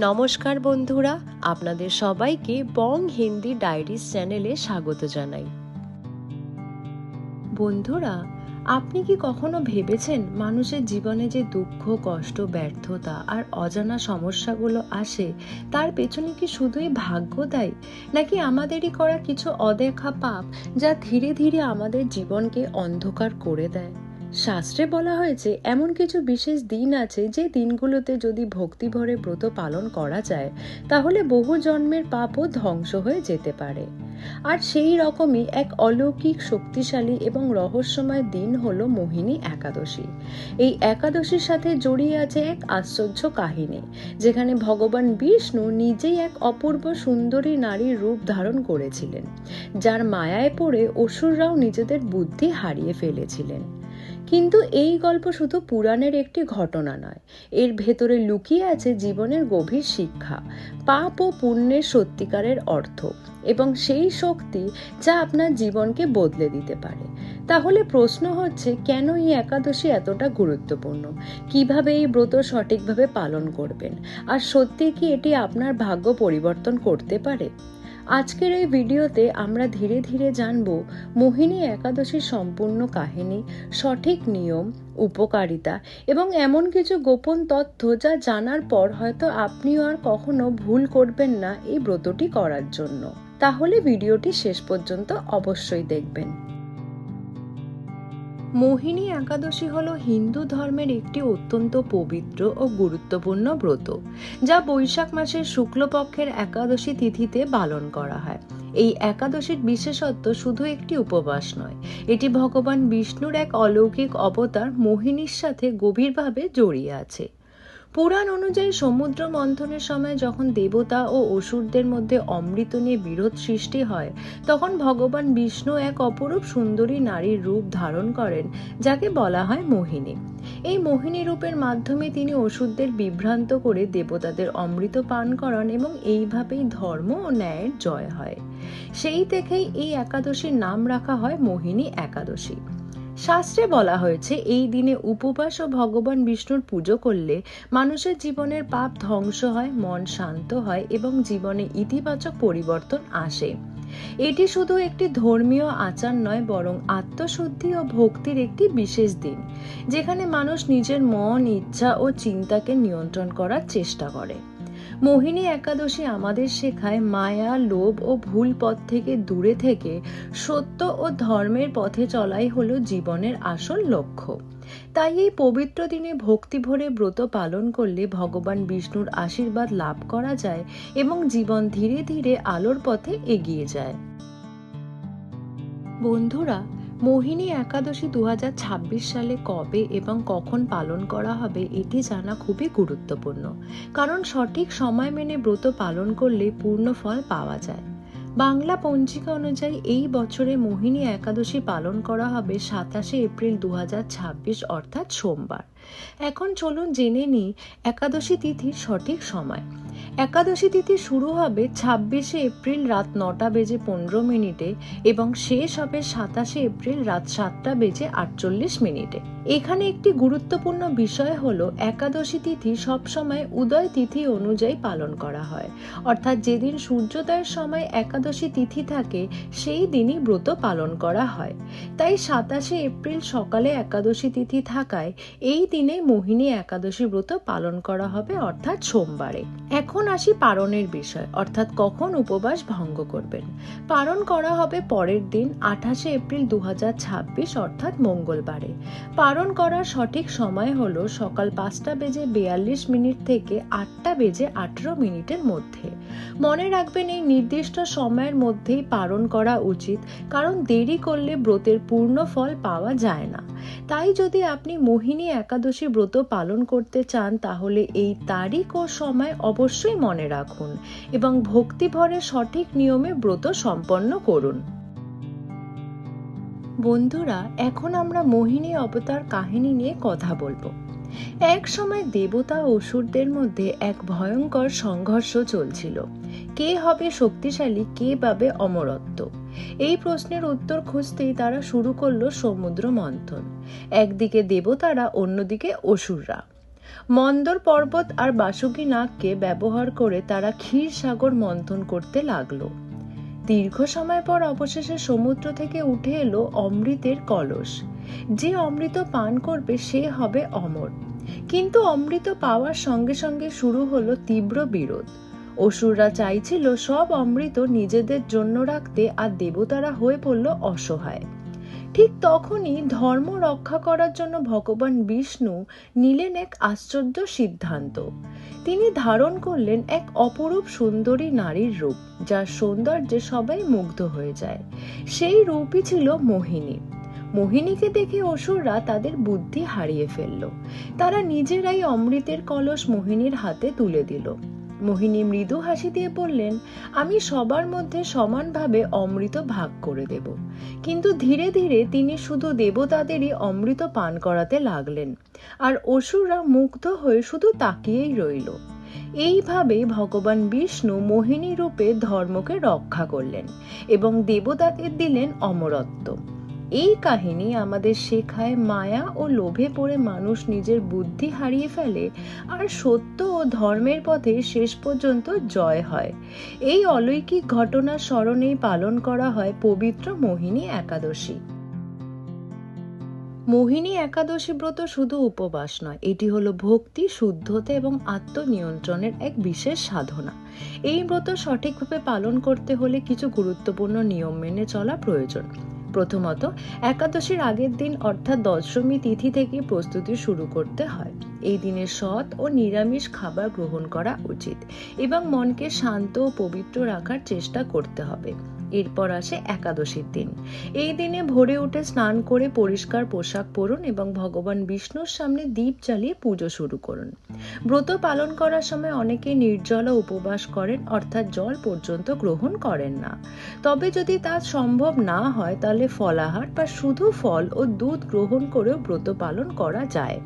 নমস্কার বন্ধুরা, আপনাদের সবাইকে বং হিন্দি ডায়েরিজ চ্যানেলে স্বাগত জানাই। বন্ধুরা, আপনি কি কখনো ভেবেছেন মানুষের জীবনে যে দুঃখ, কষ্ট, ব্যর্থতা আর অজানা সমস্যাগুলো আসে তার পেছনে কি শুধুই ভাগ্য দায়ী, নাকি আমাদেরই করা কিছু অদেখা পাপ যা ধীরে ধীরে আমাদের জীবনকে অন্ধকার করে দেয়? শাস্ত্রে বলা হয়েছে এমন কিছু বিশেষ দিন আছে যে দিনগুলোতে যদি ভক্তি ভরে ব্রত পালন করা যায় তাহলে বহু জন্মের পাপও ধ্বংস হয়ে যেতে পারে। আর সেই রকমই এক অলৌকিক, শক্তিশালী এবং রহস্যময় দিন হলো মোহিনী একাদশী। এই একাদশীর সাথে জড়িয়ে আছে এক আশ্চর্য কাহিনী, যেখানে ভগবান বিষ্ণু নিজেই এক অপূর্ব সুন্দরী নারীর রূপ ধারণ করেছিলেন, যার মায়ায় পড়ে অসুররাও নিজেদের বুদ্ধি হারিয়ে ফেলেছিলেন। কিন্তু এই গল্প শুধু পুরাণের একটি ঘটনা নয়, এর ভেতরে লুকিয়ে আছে জীবনের গভীর শিক্ষা, পাপ ও পুণ্যের সত্যিকারের অর্থ এবং সেই শক্তি যা আপনার জীবনকে বদলে দিতে পারে। তাহলে প্রশ্ন হচ্ছে, কেন এই একাদশী এতটা গুরুত্বপূর্ণ? কিভাবে এই ব্রত সঠিকভাবে পালন করবেন? আর সত্যি কি এটি আপনার ভাগ্য পরিবর্তন করতে পারে? আজকের এই ভিডিওতে আমরা ধীরে ধীরে জানব মোহিনী একাদশীর সম্পূর্ণ কাহিনী, সঠিক নিয়ম, উপকারিতা এবং এমন কিছু গোপন তথ্য যা জানার পর হয়তো আপনিও আর কখনো ভুল করবেন না এই ব্রতটি করার জন্য। তাহলে ভিডিওটি শেষ পর্যন্ত অবশ্যই দেখবেন। মোহিনী একাদশী হলো হিন্দু ধর্মের একটি অত্যন্ত পবিত্র ও গুরুত্বপূর্ণ ব্রত, যা বৈশাখ মাসের শুক্লপক্ষের একাদশী তিথিতে পালন করা হয়। এই একাদশীর বিশেষত্ব শুধু একটি উপবাস নয়, এটি ভগবান বিষ্ণুর এক অলৌকিক অবতার মোহিনীর সাথে গভীরভাবে জড়িয়ে আছে। পুরাণ অনুযায়ী সমুদ্র মন্থনের সময় যখন দেবতা ও অসুরদের মধ্যে অমৃত নিয়ে বিরোধ সৃষ্টি হয়, তখন ভগবান বিষ্ণু এক অপরূপ সুন্দরী নারীর রূপ ধারণ করেন, যাকে বলা হয় মোহিনী। এই মোহিনী রূপের মাধ্যমে তিনি অসুরদের বিভ্রান্ত করে দেবতাদের অমৃত পান করান এবং এইভাবেই ধর্ম ও ন্যায়ের জয় হয়। সেই থেকেই এই একাদশীর নাম রাখা হয় মোহিনী একাদশী। শাস্ত্রে বলা হয়েছে এই দিনে উপবাস ও ভগবান বিষ্ণুর পুজো করলে মানুষের জীবনের পাপ ধ্বংস হয়, মন শান্ত হয় এবং জীবনে ইতিবাচক পরিবর্তন আসে। এটি শুধু একটি ধর্মীয় আচার নয়, বরং আত্মশুদ্ধি ও ভক্তির একটি বিশেষ দিন, যেখানে মানুষ নিজের মন, ইচ্ছা ও চিন্তাকে নিয়ন্ত্রণ করার চেষ্টা করে। মোহিনী একাদশী আমাদের শেখায় মায়া, লোভ ও ভুল পথ থেকে দূরে থেকে সত্য ও ধর্মের পথে চলাই হলো জীবনের আসল লক্ষ্য। তাই এই পবিত্র দিনে ভক্তি ভরে ব্রত পালন করলে ভগবান বিষ্ণুর আশীর্বাদ লাভ করা যায় এবং জীবন ধীরে ধীরে আলোর পথে এগিয়ে যায়। বন্ধুরা, মোহিনী একাদশী 2026 সালে কবে এবং কখন পালন করা হবে এটি জানা খুবই গুরুত্বপূর্ণ, কারণ সঠিক সময় মেনে ব্রত পালন করলে পূর্ণ ফল পাওয়া যায়। বাংলা পঞ্জিকা অনুযায়ী এই বছরে মোহিনী একাদশী পালন করা হবে 27 এপ্রিল 2026, অর্থাৎ সোমবার। এখন চলুন জেনে নিই একাদশী তিথির সঠিক সময়। একাদশী তিথি শুরু হবে 26 এপ্রিল রাত 9:15 এবং শেষ হবে 27 এপ্রিল রাত 7:48। এখানে একটি গুরুত্বপূর্ণ বিষয় হলো একাদশী তিথি সবসময় উদয় তিথি অনুযায়ী পালন করা হয়, অর্থাৎ যেদিন সূর্যোদয়ের সময় একাদশী তিথি থাকে সেই দিনই ব্রত পালন করা হয়। তাই 27 এপ্রিল সকালে একাদশী তিথি থাকায় এই দিনে মোহিনী একাদশী ব্রত পালন করা হবে, অর্থাৎ সোমবারে। এখন আসি পারণের বিষয়, অর্থাৎ কখন উপবাস ভঙ্গ করবেন। পালন করা হবে পরের দিন 28 এপ্রিল 2026, অর্থাৎ মঙ্গলবারে। পালন করার সঠিক সময় হলো সকাল 5:42 থেকে 8:18 মধ্যে। মনে রাখবেন, এই নির্দিষ্ট সময়ের মধ্যেই পালন করা উচিত, কারণ দেরি করলে ব্রতের পূর্ণ ফল পাওয়া যায় না। তাই যদি আপনি মোহিনী একাদশী ব্রত পালন করতে চান তাহলে এই তারিখ ও সময় অবশ্যই মনে রাখুন এবং ভক্তিভরে সঠিক নিয়মে ব্রত সম্পন্ন করুন। বন্ধুরা, এখন আমরা মোহিনী অবতার কাহিনী নিয়ে কথা বলবো। এক সময় দেবতা ও অসুরদের মধ্যে এক ভয়ঙ্কর সংঘর্ষ চলছিল। কে হবে শক্তিশালী, কে পাবে অমরত্ব? এই প্রশ্নের উত্তর খুঁজতেই তারা শুরু করলো সমুদ্র মন্থন। একদিকে দেবতারা, অন্যদিকে অসুররা। মন্দর পর্বত আর বাসুকী নাগকে ব্যবহার করে তারা ক্ষীর সাগর মন্থন করতে লাগলো। দীর্ঘ সময় পর অবশেষে সমুদ্র থেকে উঠে এলো অমৃতের কলস। যে অমৃত পান করবে সে হবে অমর। কিন্তু অমৃত পাওয়ার সঙ্গে সঙ্গে শুরু হলো তীব্র বিরোধ। অসুররা চাইছিল সব অমৃত নিজেদের জন্য রাখতে, আর দেবতারা হয়ে পড়ল অসহায়। ঠিক তখনই ধর্ম রক্ষা করার জন্য ভগবান বিষ্ণু নিলেন এক আশ্চর্য সিদ্ধান্ত। তিনি ধারণ করলেন এক অপরূপ সুন্দরী নারীর রূপ, যার সৌন্দর্যে সবাই মুগ্ধ হয়ে যায়। সেই রূপই ছিল মোহিনী। মোহিনীকে দেখে অসুররা তাদের বুদ্ধি হারিয়ে ফেলল। তারা নিজেরাই অমৃতের কলস মোহিনীর হাতে তুলে দিল। মোহিনী মৃদু হাসি দিয়ে বললেন, আমি সবার মধ্যে সমানভাবে অমৃত ভাগ করে দেব। কিন্তু ধীরে ধীরে তিনি শুধু দেবতাদেরই অমৃত পান করাতে লাগলেন, আর অসুররা মুগ্ধ হয়ে শুধু তাকিয়েই রইল। এইভাবে ভগবান বিষ্ণু মোহিনী রূপে ধর্মকে রক্ষা করলেন এবং দেবতাদের দিলেন অমরত্ব। এই কাহিনী আমাদের শেখায়, মায়া ও লোভে পড়ে মানুষ নিজের বুদ্ধি হারিয়ে ফেলে, আর সত্য ও ধর্মের পথে শেষ পর্যন্ত জয় হয়। এই অলৌকিক ঘটনার স্মরণেই পালন করা হয় পবিত্র মোহিনী একাদশী। মোহিনী একাদশী ব্রত শুধু উপবাস নয়, এটি হলো ভক্তি, শুদ্ধতা এবং আত্মনিয়ন্ত্রণের এক বিশেষ সাধনা। এই ব্রত সঠিকভাবে পালন করতে হলে কিছু গুরুত্বপূর্ণ নিয়ম মেনে চলা প্রয়োজন। প্রথমত, একাদশীর আগের দিন অর্থাৎ দশমী তিথি থেকে প্রস্তুতি শুরু করতে হয়। এই দিনে সৎ ও নিরামিষ খাবার গ্রহণ করা উচিত এবং মনকে শান্ত ও পবিত্র রাখার চেষ্টা করতে হবে। এরপর আসে একাদশীর দিন। এই দিনে ভোরে উঠে স্নান করে পরিষ্কার পোশাক পরুন এবং ভগবান বিষ্ণুর সামনে দীপ জ্বালিয়ে পুজো শুরু করুন। ব্রত পালন করার সময় অনেকে নির্জলা উপবাস করেন, অর্থাৎ জল পর্যন্ত গ্রহণ করেন না। তবে যদি তা সম্ভব না হয় তাহলে ফলাহার বা শুধু ফল ও দুধ গ্রহণ করেও ব্রত পালন করা যায়।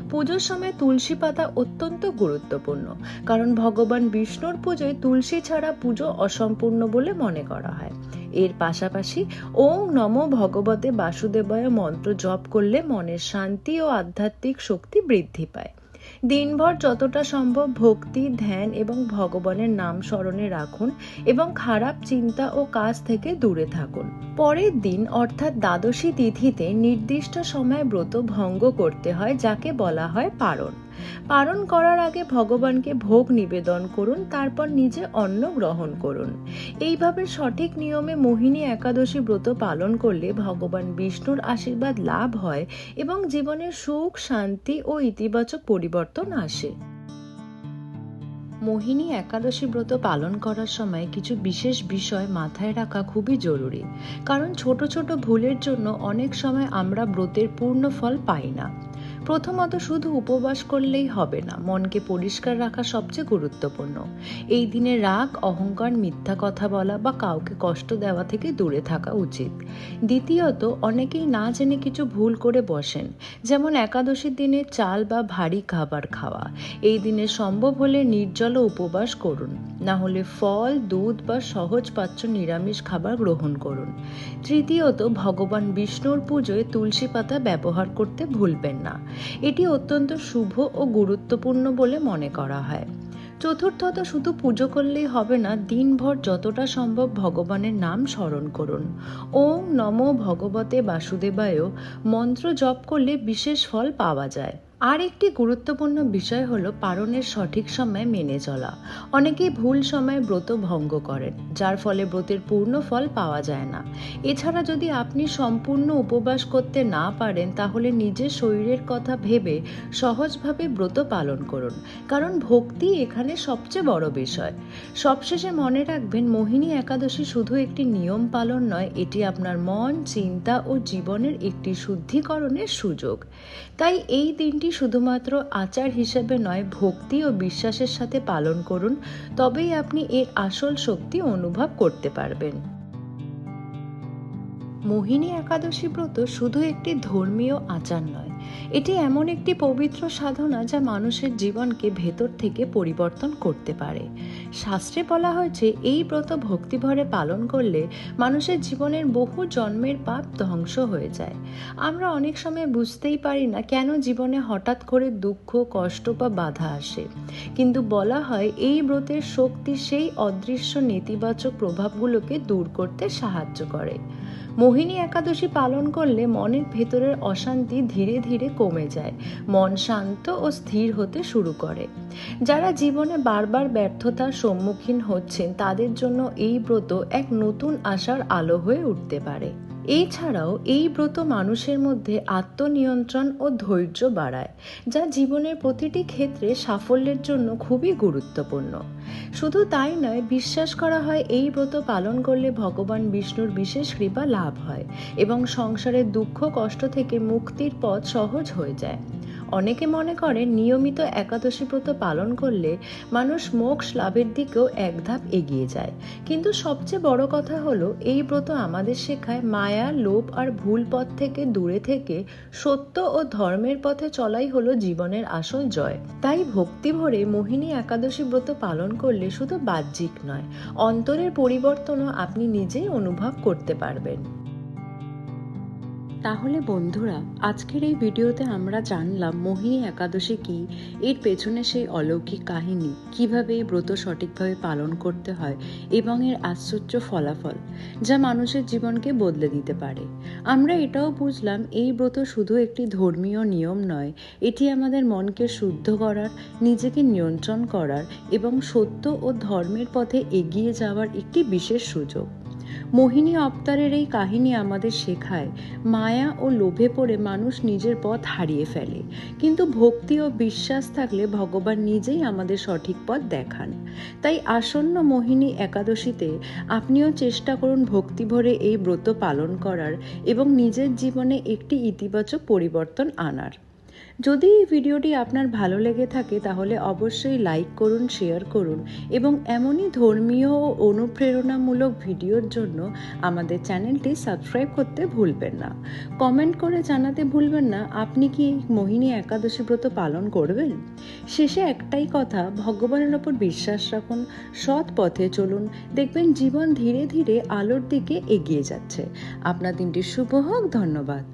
পুজোর সময় তুলসী পাতা অত্যন্ত গুরুত্বপূর্ণ, কারণ ভগবান বিষ্ণুর পুজোয় তুলসী ছাড়া পুজো অসম্পূর্ণ বলে মনে করা হয়। এর পাশাপাশি ওম নমো ভগবতে বাসুদেবায় মন্ত্র জপ করলে মনের শান্তি ও আধ্যাত্মিক শক্তি বৃদ্ধি পায়। দিনভর যতটা সম্ভব ভক্তি, ধ্যান এবং ভগবানের নাম স্মরণে রাখুন এবং খারাপ চিন্তা ও কাজ থেকে দূরে থাকুন। পরের দিন অর্থাৎ দ্বাদশী তিথিতে নির্দিষ্ট সময় ব্রত ভঙ্গ করতে হয়, যাকে বলা হয় পারণ। পারণ করার আগে ভগবানকে ভোগ নিবেদন করুন, তারপর নিজে অন্ন গ্রহণ করুন। এইভাবে সঠিক নিয়মে মোহিনী একাদশী ব্রত পালন করলে ভগবান বিষ্ণুর আশীর্বাদ লাভ হয় এবং জীবনের সুখ, শান্তি ও ইতিবাচক পরিবর্তন আসে। মোহিনী একাদশী ব্রত পালন করার সময় কিছু বিশেষ বিষয় মাথায় রাখা খুবই জরুরি, কারণ ছোট ছোট ভুলের জন্য অনেক সময় আমরা ব্রতের পূর্ণ ফল পাই না। প্রথমত, শুধু উপবাস করলেই হবে না, মনকে পরিষ্কার রাখা সবচেয়ে গুরুত্বপূর্ণ। এই দিনে রাগ, অহংকার, মিথ্যা কথা বলা বা কাউকে কষ্ট দেওয়া থেকে দূরে থাকা উচিত। দ্বিতীয়ত, অনেকেই না জেনে কিছু ভুল করে বসেন, যেমন একাদশীর দিনে চাল বা ভারী খাবার খাওয়া। এই দিনে সম্ভব হলে নির্জল উপবাস করুন, না হলে ফল, দুধ বা সহজ পাচ্য নিরামিষ খাবার গ্রহণ করুন। তৃতীয়ত, ভগবান বিষ্ণুর পুজোয় তুলসী পাতা ব্যবহার করতে ভুলবেন না। এটি অত্যন্ত শুভ ও গুরুত্বপূর্ণ বলে মনে করা হয়। চতুর্থত, শুধু পুজো করলেই হবে না, দিনভর যতটা সম্ভব ভগবানের নাম স্মরণ করুন। ওম নমো ভগবতে বাসুদেবায় মন্ত্র জপ করলে বিশেষ ফল পাওয়া যায়। আর একটি গুরুত্বপূর্ণ বিষয় হলো পারণের সঠিক সময় মেনে চলা। অনেকেই ভুল সময়ে ব্রত ভঙ্গ করেন, যার ফলে ব্রতের পূর্ণ ফল পাওয়া যায় না। এছাড়া যদি আপনি সম্পূর্ণ উপবাস করতে না পারেন তাহলে নিজের শরীরের কথা ভেবে সহজভাবে ব্রত পালন করুন, কারণ ভক্তি এখানে সবচেয়ে বড় বিষয়। সবশেষে মনে রাখবেন, মোহিনী একাদশী শুধু একটি নিয়ম পালন নয়, এটি আপনার মন, চিন্তা ও জীবনের একটি শুদ্ধিকরণের সুযোগ। তাই এই দিনটি শুধুমাত্র আচার হিসেবে নয়, ভক্তি ও বিশ্বাসের সাথে পালন করুন, তবেই আপনি এর আসল শক্তি অনুভব করতে পারবেন। মোহিনী একাদশী ব্রত শুধু একটি ধর্মীয় আচার নয়, এটি এমন একটি পবিত্র সাধনা যা মানুষের জীবনকে ভেতর থেকে পরিবর্তন করতে পারে। শাস্ত্রে বলা হয়েছে এই ব্রত ভক্তিভরে পালন করলে মানুষের জীবনের বহু জন্মের পাপ ধ্বংস হয়ে যায়। আমরা অনেক সময় বুঝতেই পারি না কেন জীবনে হঠাৎ করে দুঃখ, কষ্ট বা বাধা আসে, কিন্তু বলা হয় এই ব্রতের শক্তি সেই অদৃশ্য নেতিবাচক প্রভাবগুলোকে দূর করতে সাহায্য করে। মোহিনী একাদশী পালন করলে মনের ভেতরের অশান্তি ধীরে ধীরে কমে যায়, মন শান্ত ও স্থির হতে শুরু করে। যারা জীবনে বারবার ব্যর্থতার সম্মুখীন হচ্ছেন তাদের জন্য এই ব্রত এক নতুন আশার আলো হয়ে উঠতে পারে। এছাড়াও এই ব্রত মানুষের মধ্যে আত্মনিয়ন্ত্রণ ও ধৈর্য বাড়ায়, যা জীবনের প্রতিটি ক্ষেত্রে সাফল্যের জন্য খুবই গুরুত্বপূর্ণ। শুধু তাই নয়, বিশ্বাস করা হয় এই ব্রত পালন করলে ভগবান বিষ্ণুর বিশেষ কৃপা লাভ হয় এবং সংসারের দুঃখ কষ্ট থেকে মুক্তির পথ সহজ হয়ে যায়। অনেকে মনে করেন নিয়মিত একাদশী ব্রত পালন করলে মানুষ মোক্ষ লাভের দিকেও এক ধাপ এগিয়ে যায়, কিন্তু সবচেয়ে বড় কথা হলো এই ব্রত আমাদের শেখায় মায়া, লোভ আর ভুল পথ থেকে দূরে থেকে সত্য ও ধর্মের পথে চলাই হলো জীবনের আসল জয়। তাই ভক্তি ভরে মোহিনী একাদশী ব্রত পালন করলে শুধু বাহ্যিক নয়, অন্তরের পরিবর্তনও আপনি নিজেই অনুভব করতে পারবেন। তাহলে বন্ধুরা, আজকের এই ভিডিওতে আমরা জানলাম মোহিনী একাদশী কি, এর পেছনে সেই অলৌকিক কাহিনী, কিভাবে এই ব্রত সঠিকভাবে পালন করতে হয় এবং এর আশ্চর্য ফলাফল যা মানুষের জীবনকে বদলে দিতে পারে। আমরা এটাও বুঝলাম এই ব্রত শুধু একটি ধর্মীয় নিয়ম নয়, এটি আমাদের মনকে শুদ্ধ করার, নিজেকে নিয়ন্ত্রণ করার এবং সত্য ও ধর্মের পথে এগিয়ে যাওয়ার একটি বিশেষ সুযোগ। মোহিনী অবতারের এই কাহিনী আমাদের শেখায় মায়া ও লোভে পড়ে মানুষ নিজের পথ হারিয়ে ফেলে, কিন্তু ভক্তি ও বিশ্বাস থাকলে ভগবান নিজেই আমাদের সঠিক পথ দেখান। তাই আসন্ন মোহিনী একাদশীতে আপনিও চেষ্টা করুন ভক্তি ভরে এই ব্রত পালন করার এবং নিজের জীবনে একটি ইতিবাচক পরিবর্তন আনার। যদি এই ভিডিওটি আপনার ভালো লেগে থাকে তাহলে অবশ্যই লাইক করুন, শেয়ার করুন এবং এমনই ধর্মীয় ও অনুপ্রেরণামূলক ভিডিওর জন্য আমাদের চ্যানেলটি সাবস্ক্রাইব করতে ভুলবেন না। কমেন্ট করে জানাতে ভুলবেন না আপনি কি এই মোহিনী একাদশী ব্রত পালন করবেন। শেষে একটাই কথা, ভগবানের ওপর বিশ্বাস রাখুন, সৎ পথে চলুন, দেখবেন জীবন ধীরে ধীরে আলোর দিকে এগিয়ে যাচ্ছে। আপনার দিনটি শুভ হোক। ধন্যবাদ।